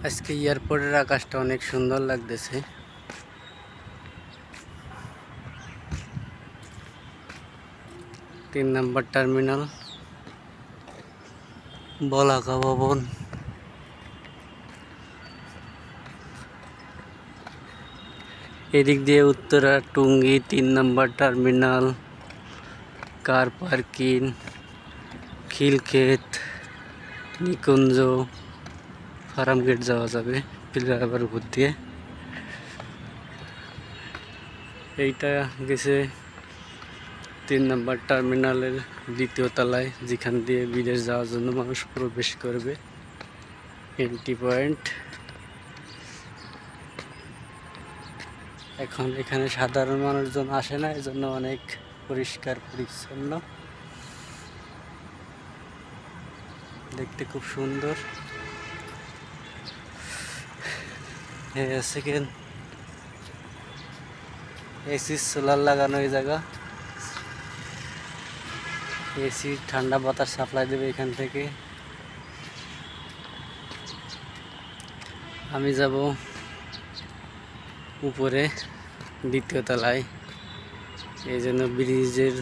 আজকে এয়ারপোর্টের আকাশটা অনেক সুন্দর লাগতেছে। 3 নম্বর টার্মিনাল, বলাকা ভবন। এদিক দিয়ে উত্তরা, টুঙ্গি, 3 নম্বর টার্মিনাল, কার পার্কিং, খিলক্ষেত, নিকুঞ্জ, ফার্ম গেট যাওয়া যাবে পিলার উপর দিয়ে। এইটা গেছে 3 নম্বর টার্মিনালের দ্বিতীয় তলায়, যেখান দিয়ে বিদেশ যাওয়ার জন্য মানুষ প্রবেশ করবে। Entry point. এখন এখানে সাধারণ মানুষজন আসে না, এজন্য অনেক পরিষ্কার পরিচ্ছন্ন, দেখতে খুব সুন্দর। সেকেন্ড এসি সোলার লাগানো এই জায়গা, এসি ঠান্ডা বাতাস সাপ্লাই দেবে এখান থেকে। আমি যাব উপরে দ্বিতীয় তলায়, এই জন্য ব্রিজের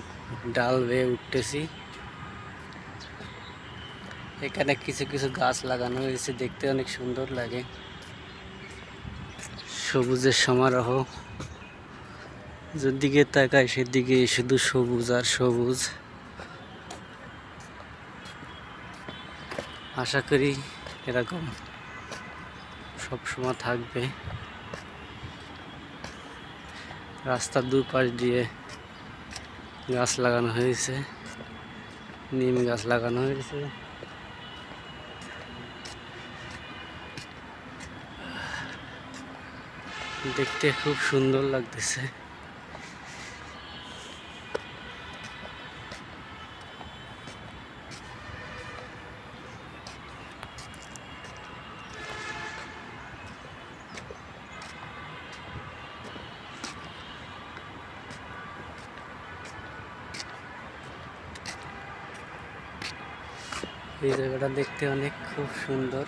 ডাল বেয়ে উঠতেছি। এখানে কিছু কিছু গাছ লাগানো হয়েছে, দেখতে অনেক সুন্দর লাগে, সবুজের সমারোহ। যেদিকে তাকাই সেদিকে শুধু সবুজ আর সবুজ। আশা করি এরকম সবসময় থাকবে। রাস্তার দুপাশ দিয়ে গাছ লাগানো হয়েছে, নিম গাছ লাগানো হয়েছে। দেখতে খুব সুন্দর লাগতেছে। এই জায়গাটা দেখতে অনেক খুব সুন্দর।